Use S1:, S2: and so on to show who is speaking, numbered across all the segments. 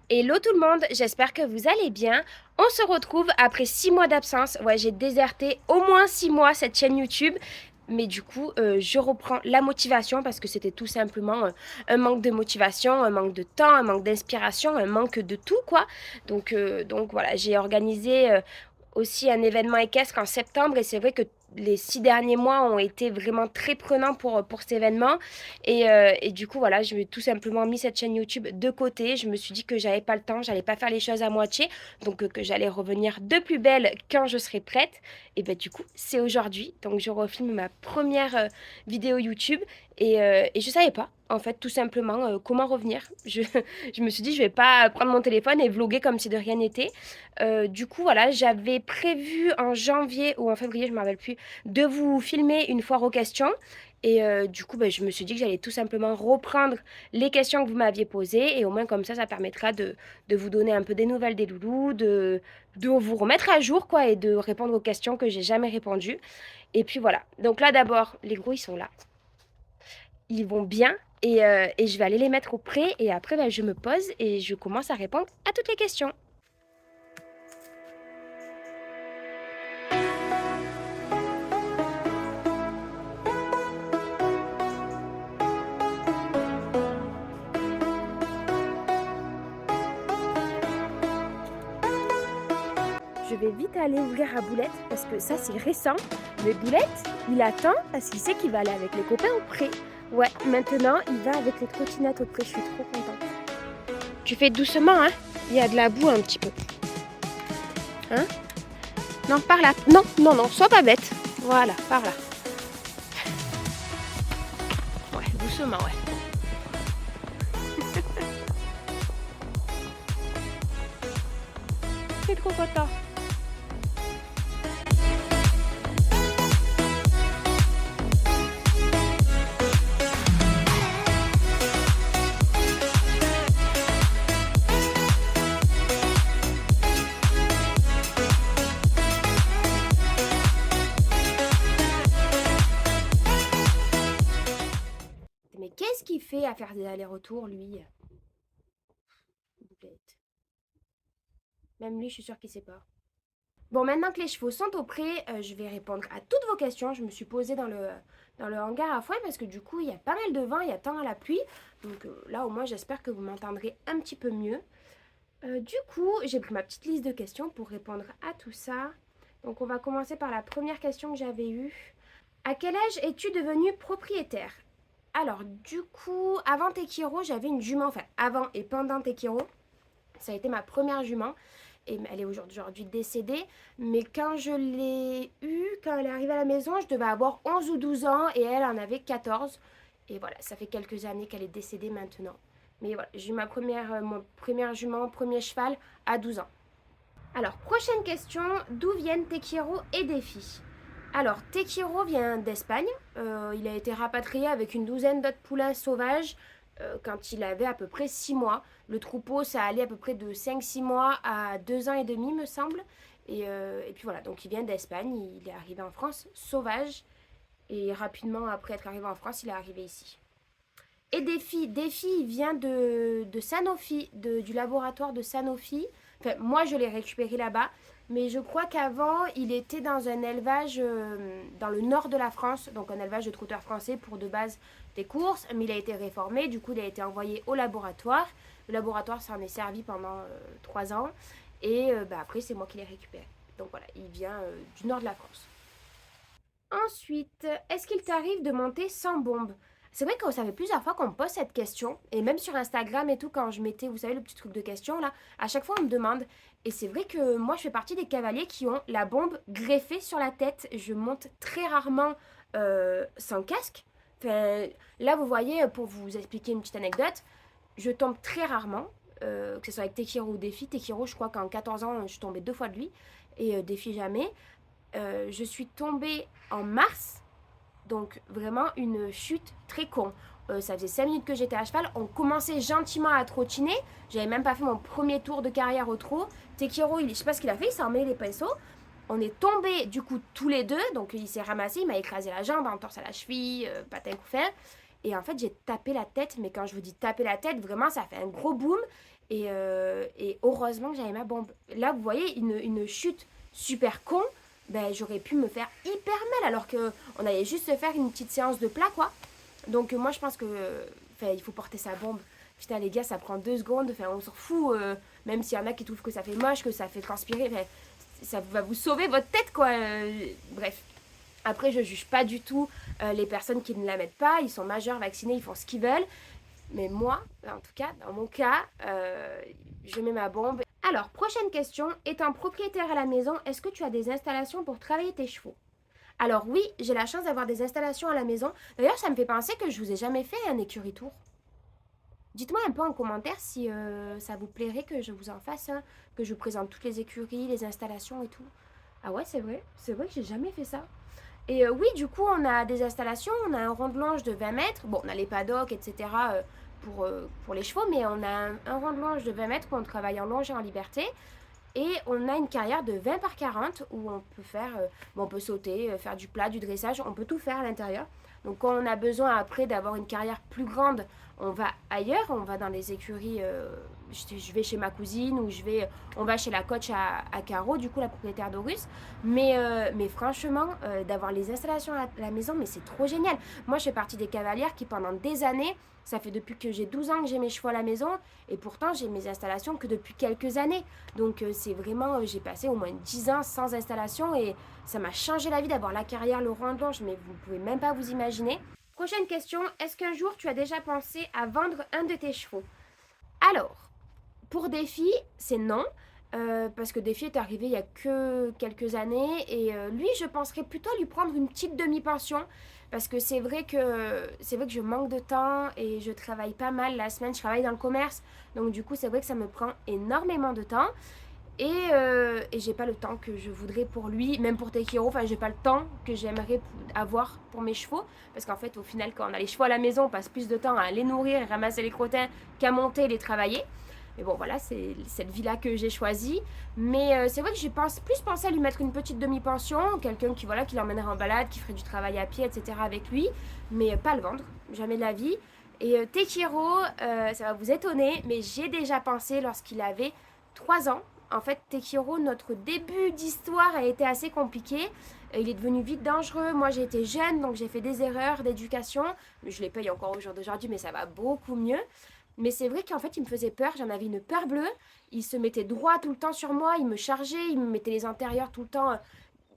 S1: Hello tout le monde, j'espère que vous allez bien. On se retrouve après 6 mois d'absence. Ouais, j'ai déserté au moins 6 mois cette chaîne YouTube. Mais du coup, je reprends la motivation parce que c'était tout simplement un manque de motivation, un manque de temps, un manque d'inspiration, un manque de tout, quoi. Donc voilà, j'ai organisé aussi un événement équestre en septembre et c'est vrai que les 6 derniers mois ont été vraiment très prenants pour cet événement. Et du coup, voilà, je me tout simplement mis cette chaîne YouTube de côté. Je me suis dit que j'avais pas le temps, j'allais pas faire les choses à moitié, donc que j'allais revenir de plus belle quand je serai prête. Et ben du coup, c'est aujourd'hui. Donc je refilme ma première vidéo YouTube et je savais pas. En fait, tout simplement, comment revenir. Je me suis dit, je vais pas prendre mon téléphone et vlogger comme si de rien n'était. Du coup, voilà, j'avais prévu en janvier ou en février, je ne me rappelle plus, de vous filmer une foire aux questions. Et du coup, ben, je me suis dit que j'allais tout simplement reprendre les questions que vous m'aviez posées. Et au moins, comme ça permettra de vous donner un peu des nouvelles des loulous, de vous remettre à jour, quoi, et de répondre aux questions que j'ai jamais répondues. Et puis voilà. Donc là, d'abord, les gros, ils sont là. Ils vont bien. Et je vais aller les mettre au pré. Et après, ben, je me pose et je commence à répondre à toutes les questions. Je vais vite aller ouvrir à Boulette parce que ça c'est récent. Mais Boulette, il attend parce qu'il sait qu'il va aller avec les copains au pré. Ouais, maintenant il va avec les trottinettes au pré, je suis trop contente. Tu fais doucement, hein. Il y a de la boue un petit peu. Hein. Non, par là. Non, non, non, sois pas bête. Voilà, par là. Ouais, doucement, ouais. C'est trop content. Mais qu'est-ce qu'il fait à faire des allers-retours, lui? Boulette. Même lui, je suis sûre qu'il sait pas. Bon, maintenant que les chevaux sont au pré, je vais répondre à toutes vos questions. Je me suis posée dans le hangar à foin parce que du coup, il y a pas mal de vent, il y a tant à la pluie. Donc là, au moins, j'espère que vous m'entendrez un petit peu mieux. Du coup, j'ai pris ma petite liste de questions pour répondre à tout ça. Donc, on va commencer par la première question que j'avais eue. À quel âge es-tu devenue propriétaire? Alors, du coup, avant Tekiro, j'avais une jument. Enfin, avant et pendant Tekiro, ça a été ma première jument. Et elle est aujourd'hui décédée. Mais quand je l'ai eue, quand elle est arrivée à la maison, je devais avoir 11 ou 12 ans et elle en avait 14. Et voilà, ça fait quelques années qu'elle est décédée maintenant. Mais voilà, j'ai eu mon première jument, premier cheval à 12 ans. Alors, prochaine question, d'où viennent Tekiro et Défi? Alors, Tekiro vient d'Espagne. Il a été rapatrié avec une douzaine d'autres poulains sauvages quand il avait à peu près 6 mois. Le troupeau, ça allait à peu près de 5-6 mois à 2 ans et demi, me semble. Et puis voilà, donc il vient d'Espagne. Il est arrivé en France sauvage. Et rapidement, après être arrivé en France, il est arrivé ici. Et Défi, il vient de Sanofi, du laboratoire de Sanofi. Enfin, moi, je l'ai récupéré là-bas. Mais je crois qu'avant, il était dans un élevage dans le nord de la France. Donc, un élevage de trotteurs français pour de base des courses. Mais il a été réformé. Du coup, il a été envoyé au laboratoire. Le laboratoire s'en est servi pendant 3 ans. Et après, c'est moi qui l'ai récupéré. Donc voilà, il vient du nord de la France. Ensuite, est-ce qu'il t'arrive de monter sans bombe? C'est vrai que ça fait plusieurs fois qu'on me pose cette question, et même sur Instagram et tout, quand je mettais, vous savez, le petit truc de question là, à chaque fois on me demande. Et c'est vrai que moi je fais partie des cavaliers qui ont la bombe greffée sur la tête. Je monte très rarement sans casque. Enfin, là vous voyez, pour vous expliquer une petite anecdote, je tombe très rarement, que ce soit avec Tekiro ou Défi. Tekiro, je crois qu'en 14 ans, je suis tombée 2 fois de lui, et Défi jamais. Je suis tombée en mars, donc vraiment une chute très con. Ça faisait 5 minutes que j'étais à cheval, on commençait gentiment à trottiner, j'avais même pas fait mon premier tour de carrière au trot. Tekiro, je sais pas ce qu'il a fait, il s'est emmêlé les pinceaux. On est tombés du coup tous les deux, donc il s'est ramassé, il m'a écrasé la jambe, entorse à la cheville, patin coup fer. Et en fait, j'ai tapé la tête, mais quand je vous dis taper la tête, vraiment, ça fait un gros boom. Et heureusement que j'avais ma bombe. Là, vous voyez, une chute super con, ben, j'aurais pu me faire hyper mal alors que on allait juste se faire une petite séance de plat, quoi. Donc moi, je pense que il faut porter sa bombe. Putain, les gars, ça prend 2 secondes. Enfin, on s'en fout. Même s'il y en a qui trouvent que ça fait moche, que ça fait transpirer. Enfin, ça va vous sauver votre tête, quoi. Bref. Après, je juge pas du tout les personnes qui ne la mettent pas. Ils sont majeurs, vaccinés, ils font ce qu'ils veulent. Mais moi, en tout cas, dans mon cas, je mets ma bombe. Alors, prochaine question. Étant propriétaire à la maison, est-ce que tu as des installations pour travailler tes chevaux? Alors oui, j'ai la chance d'avoir des installations à la maison. D'ailleurs, ça me fait penser que je vous ai jamais fait un écurie tour. Dites-moi un peu en commentaire si ça vous plairait que je vous en fasse, hein, que je vous présente toutes les écuries, les installations et tout. Ah ouais, c'est vrai que j'ai jamais fait ça. Et oui, du coup, on a des installations, on a un rond de longe de 20 mètres. Bon, on a les paddocks, etc. Pour les chevaux, mais on a un rond de longe de 20 mètres où on travaille en longe et en liberté. Et on a une carrière de 20 par 40 où on peut faire, on peut sauter, faire du plat, du dressage, on peut tout faire à l'intérieur. Donc quand on a besoin après d'avoir une carrière plus grande, on va ailleurs, on va dans les écuries, je vais chez ma cousine ou on va chez la coach à Caro, du coup la propriétaire d'Horus. Mais franchement, d'avoir les installations à la maison, mais c'est trop génial. Moi je fais partie des cavalières qui pendant des années, ça fait depuis que j'ai 12 ans que j'ai mes chevaux à la maison et pourtant j'ai mes installations que depuis quelques années. Donc c'est vraiment, j'ai passé au moins 10 ans sans installation et ça m'a changé la vie d'avoir la carrière, le rond blanche, mais vous ne pouvez même pas vous imaginer. Prochaine question, est-ce qu'un jour tu as déjà pensé à vendre un de tes chevaux? Alors, pour Défi, c'est non. Parce que Défi est arrivé il y a que quelques années et lui je penserais plutôt à lui prendre une petite demi-pension parce que c'est vrai que je manque de temps et je travaille pas mal la semaine, je travaille dans le commerce donc du coup c'est vrai que ça me prend énormément de temps et j'ai pas le temps que je voudrais pour lui, même pour Tekiro, enfin j'ai pas le temps que j'aimerais avoir pour mes chevaux parce qu'en fait au final quand on a les chevaux à la maison on passe plus de temps à les nourrir, ramasser les crottins qu'à monter et les travailler. Mais bon, voilà, c'est cette vie-là que j'ai choisie. Mais c'est vrai que j'ai plus pensé à lui mettre une petite demi-pension, quelqu'un qui, voilà, qui l'emmènerait en balade, qui ferait du travail à pied, etc. avec lui, mais pas le vendre, jamais de la vie. Et Tekiro, ça va vous étonner, mais j'ai déjà pensé lorsqu'il avait 3 ans. En fait, Tekiro, notre début d'histoire a été assez compliqué. Il est devenu vite dangereux. Moi, j'ai été jeune, donc j'ai fait des erreurs d'éducation. Je les paye encore au jour d'aujourd'hui, mais ça va beaucoup mieux. Mais c'est vrai qu'en fait, il me faisait peur. J'en avais une peur bleue. Il se mettait droit tout le temps sur moi. Il me chargeait. Il me mettait les antérieurs tout le temps.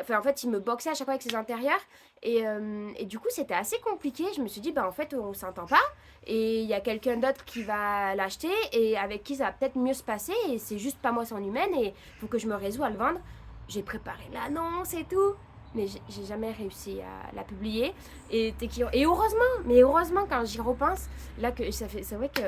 S1: Enfin, en fait, il me boxait à chaque fois avec ses antérieurs. Et du coup, c'était assez compliqué. Je me suis dit, bah, en fait, on s'entend pas. Et il y a quelqu'un d'autre qui va l'acheter et avec qui ça va peut-être mieux se passer. Et c'est juste pas moi, son humaine. Et il faut que je me résous à le vendre. J'ai préparé l'annonce et tout. Mais j'ai jamais réussi à la publier. Et heureusement, quand j'y repense, là que c'est vrai que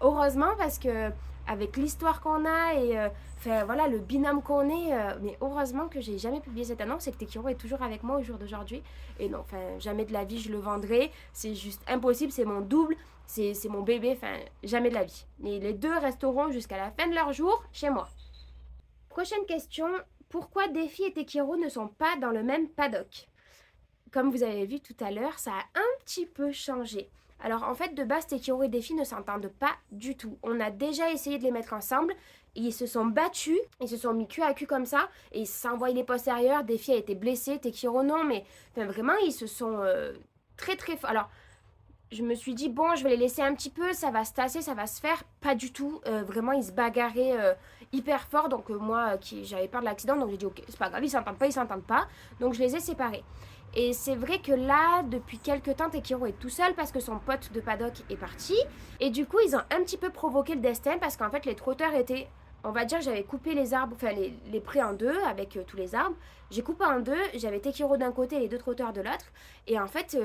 S1: heureusement parce que avec l'histoire qu'on a et enfin voilà le binôme qu'on est, mais heureusement que j'ai jamais publié cette annonce et que Tekiro est toujours avec moi au jour d'aujourd'hui. Et non, enfin jamais de la vie je le vendrai, c'est juste impossible, c'est mon double, c'est mon bébé, enfin jamais de la vie. Mais les deux resteront jusqu'à la fin de leur jour chez moi. Prochaine question, pourquoi Défi et Tekiro ne sont pas dans le même paddock? Comme vous avez vu tout à l'heure, ça a un petit peu changé. Alors en fait, de base, Tekiro et Défi ne s'entendent pas du tout. On a déjà essayé de les mettre ensemble. Et ils se sont battus, ils se sont mis cul à cul comme ça, et ils s'envoient les postérieurs. Défi a été blessé, Tekiro non, mais enfin, vraiment, ils se sont très très forts. Alors, je me suis dit, bon, je vais les laisser un petit peu, ça va se tasser, ça va se faire. Pas du tout. Vraiment, ils se bagarraient hyper fort. Donc, moi, j'avais peur de l'accident, donc j'ai dit, ok, c'est pas grave, ils s'entendent pas, ils s'entendent pas. Donc, je les ai séparés. Et c'est vrai que là, depuis quelques temps, Tekiro est tout seul parce que son pote de paddock est parti. Et du coup, ils ont un petit peu provoqué le destin parce qu'en fait, les trotteurs étaient. On va dire, j'avais coupé les arbres, enfin les prés en deux avec tous les arbres. J'ai coupé en deux, j'avais Tekiro d'un côté et les deux trotteurs de l'autre. Et en fait,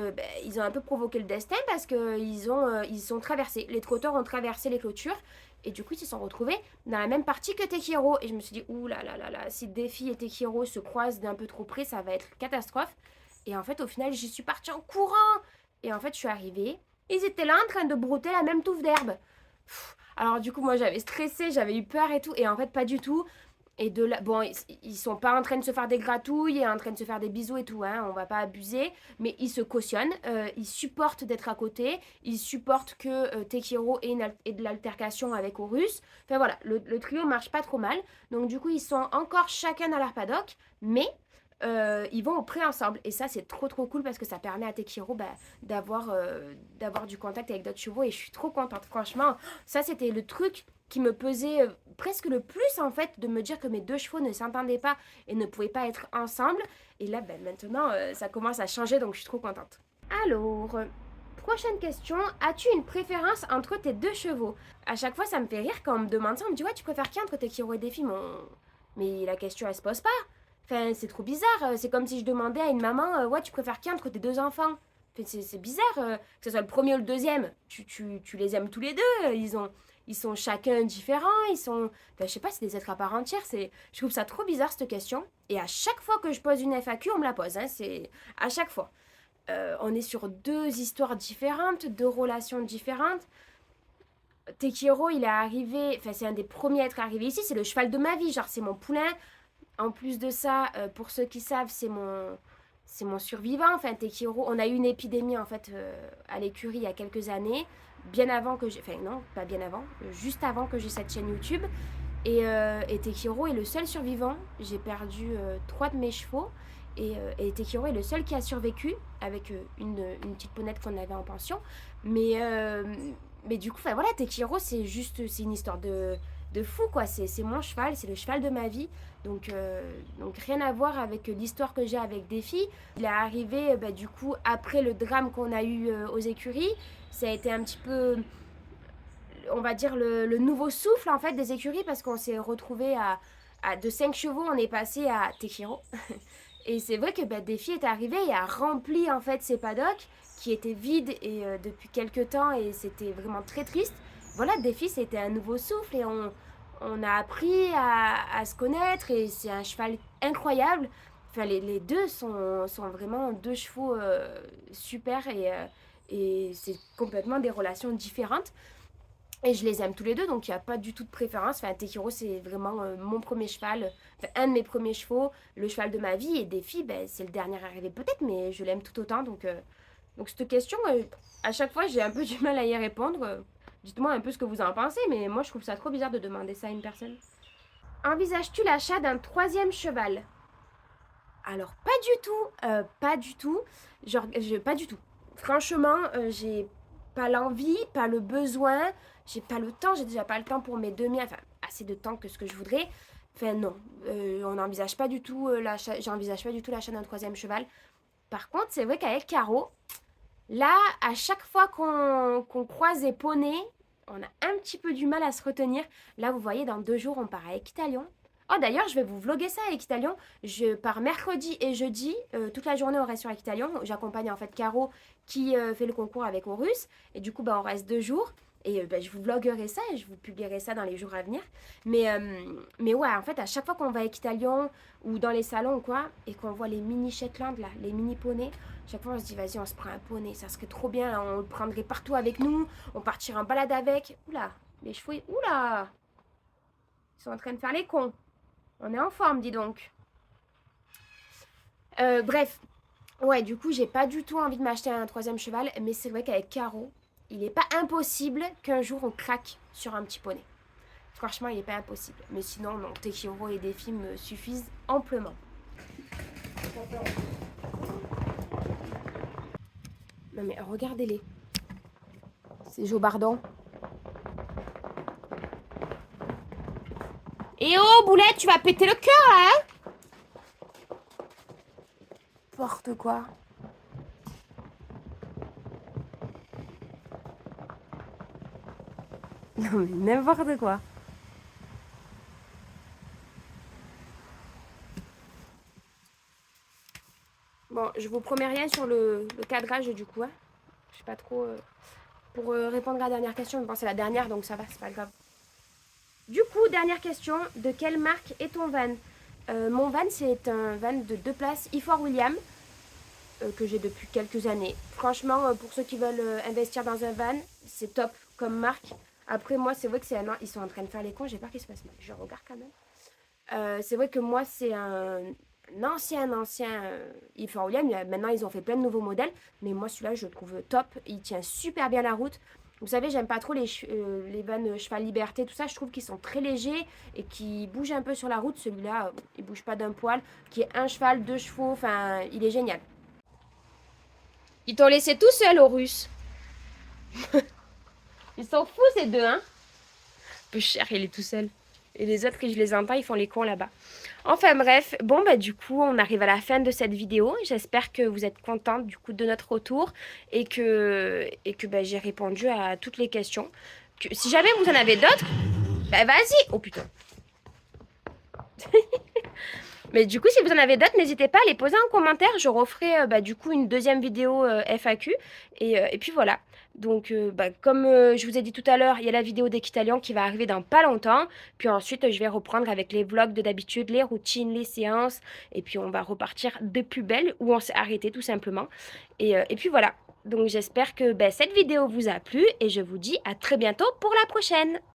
S1: ils ont un peu provoqué le destin parce qu'ils sont traversés. Les trotteurs ont traversé les clôtures. Et du coup, ils se sont retrouvés dans la même partie que Tekiro. Et je me suis dit, ouh là là là là, si Défi et Tekiro se croisent d'un peu trop près, ça va être catastrophe. Et en fait, au final, j'y suis partie en courant. Et en fait, je suis arrivée. Ils étaient là en train de brouter la même touffe d'herbe. Alors du coup, moi, j'avais stressé, j'avais eu peur et tout. Et en fait, pas du tout. Et de là, bon, ils sont pas en train de se faire des gratouilles et en train de se faire des bisous et tout, hein, on va pas abuser, mais ils se cautionnent, ils supportent d'être à côté, ils supportent que Tekiro ait de l'altercation avec Horus. Enfin voilà, le trio marche pas trop mal. Donc du coup, ils sont encore chacun dans leur paddock, mais ils vont au pré ensemble. Et ça, c'est trop trop cool parce que ça permet à Tekiro d'avoir du contact avec d'autres chevaux et je suis trop contente. Franchement, ça c'était le truc qui me pesait presque le plus en fait de me dire que mes deux chevaux ne s'entendaient pas et ne pouvaient pas être ensemble. Et là, maintenant, ça commence à changer donc je suis trop contente. Alors, prochaine question. As-tu une préférence entre tes deux chevaux? À chaque fois, ça me fait rire quand on me demande ça. On me dit, ouais, tu préfères qui entre Tekiro et Défi? Mais la question, elle se pose pas. Enfin, c'est trop bizarre. C'est comme si je demandais à une maman, ouais, tu préfères qui entre tes deux enfants? Enfin, c'est bizarre, que ce soit le premier ou le deuxième. Tu les aimes tous les deux. Ils sont chacun différents. Ils sont. Enfin, je sais pas, c'est des êtres à part entière. Je trouve ça trop bizarre, cette question. Et à chaque fois que je pose une FAQ, on me la pose. Hein, c'est à chaque fois. On est sur deux histoires différentes, deux relations différentes. Tekiro, il est arrivé, enfin c'est un des premiers à être arrivé ici, c'est le cheval de ma vie, genre c'est mon poulain. En plus de ça, pour ceux qui savent, c'est mon survivant. Enfin, Tekiro, on a eu une épidémie en fait à l'écurie il y a quelques années, bien avant que j'ai, enfin non, pas bien avant, juste avant que j'ai cette chaîne YouTube. Et Tekiro est le seul survivant. J'ai perdu trois de mes chevaux. Et Tekiro est le seul qui a survécu avec une petite ponette qu'on avait en pension. Mais, euh, mais du coup, voilà, Tekiro, c'est une histoire de fou, quoi. C'est mon cheval, c'est le cheval de ma vie. Donc rien à voir avec l'histoire que j'ai avec Défi. Il est arrivé, du coup, après le drame qu'on a eu aux écuries. Ça a été un petit peu, on va dire, le nouveau souffle en fait des écuries parce qu'on s'est retrouvé de 5 chevaux, on est passé à Tekiro. Et c'est vrai que Défi est arrivé et a rempli en fait ses paddocks qui étaient vides depuis quelques temps et c'était vraiment très triste. Voilà, Défi c'était un nouveau souffle et on a appris à se connaître et c'est un cheval incroyable. Enfin, les deux sont vraiment deux chevaux super et c'est complètement des relations différentes. Et je les aime tous les deux, donc il n'y a pas du tout de préférence. Enfin, Tekiro, c'est vraiment mon premier cheval, enfin, un de mes premiers chevaux, le cheval de ma vie. Et Défi, c'est le dernier arrivé peut-être, mais je l'aime tout autant. Donc cette question, à chaque fois, j'ai un peu du mal à y répondre. Dites-moi un peu ce que vous en pensez, mais moi, je trouve ça trop bizarre de demander ça à une personne. Envisages-tu l'achat d'un troisième cheval? Alors, pas du tout, pas du tout. Genre, pas du tout. Franchement, j'ai pas l'envie, pas le besoin, j'ai pas le temps, j'ai déjà pas le temps pour mes deux miens, enfin, assez de temps que ce que je voudrais. Enfin, non, on n'envisage pas du tout j'envisage pas du tout l'achat d'un troisième cheval. Par contre, c'est vrai qu'avec Caro, là, à chaque fois qu'on croise des poneys, on a un petit peu du mal à se retenir. Là, vous voyez, dans 2 jours, on part à Equitalion. Oh, d'ailleurs, je vais vous vlogger ça à Equitalion. Je pars mercredi et jeudi. Toute la journée, on reste sur Equitalion. J'accompagne en fait Caro qui fait le concours avec Horus. Et du coup, on reste 2 jours. Et je vous vloguerai ça et je vous publierai ça dans les jours à venir. Mais ouais, en fait, à chaque fois qu'on va à Equitalion ou dans les salons ou quoi, et qu'on voit les mini Shetland, là, les mini poneys, chaque fois on se dit, vas-y, on se prend un poney, ça serait trop bien, on le prendrait partout avec nous, on partirait en balade avec. Oula, les chevaux, oula, ils sont en train de faire les cons. On est en forme, dis donc. Bref, ouais, du coup, j'ai pas du tout envie de m'acheter un troisième cheval, mais c'est vrai qu'avec Caro, il n'est pas impossible qu'un jour on craque sur un petit poney. Franchement, il n'est pas impossible. Mais sinon, non, Tekiro et Défi me suffisent amplement. Non mais regardez-les. C'est Joe Bardon. Et oh, Boulette, tu vas péter le cœur, hein? N'importe quoi. Non mais n'importe quoi. Bon, je vous promets rien sur le cadrage du coup. Hein. Je sais pas trop. Pour répondre à la dernière question, bon, c'est la dernière donc ça va, c'est pas grave. Du coup, dernière question. De quelle marque est ton van? Mon van, c'est un van de 2 places Ifor William que j'ai depuis quelques années. Franchement, pour ceux qui veulent investir dans un van, c'est top comme marque. Après, moi, c'est vrai que c'est un an. Ils sont en train de faire les cons. J'ai peur qu'il se passe mal. Je regarde quand même. C'est vrai que moi, c'est un ancien Yves Saint William. Maintenant, ils ont fait plein de nouveaux modèles. Mais moi, celui-là, je le trouve top. Il tient super bien la route. Vous savez, j'aime pas trop les vannes cheval liberté, tout ça. Je trouve qu'ils sont très légers et qui bougent un peu sur la route. Celui-là, il bouge pas d'un poil. Qui est un cheval, deux chevaux. Enfin, il est génial. Ils t'ont laissé tout seul aux Russes. Ils sont fous, ces deux, hein. Peu cher, il est tout seul. Et les autres, que je les entends, ils font les cons là-bas. Enfin bref, bon bah du coup on arrive à la fin de cette vidéo. J'espère que vous êtes contente du coup de notre retour et que bah, j'ai répondu à toutes les questions. Si jamais vous en avez d'autres, bah vas-y. Oh putain. Mais du coup si vous en avez d'autres, n'hésitez pas à les poser en commentaire. Je referai bah, du coup une deuxième vidéo FAQ et puis voilà. Donc bah, comme je vous ai dit tout à l'heure, il y a la vidéo d'Equitalian qui va arriver dans pas longtemps. Puis ensuite je vais reprendre avec les vlogs de d'habitude, les routines, les séances. Et puis on va repartir de plus belle où on s'est arrêté tout simplement. Et puis voilà. Donc j'espère que bah, cette vidéo vous a plu et je vous dis à très bientôt pour la prochaine.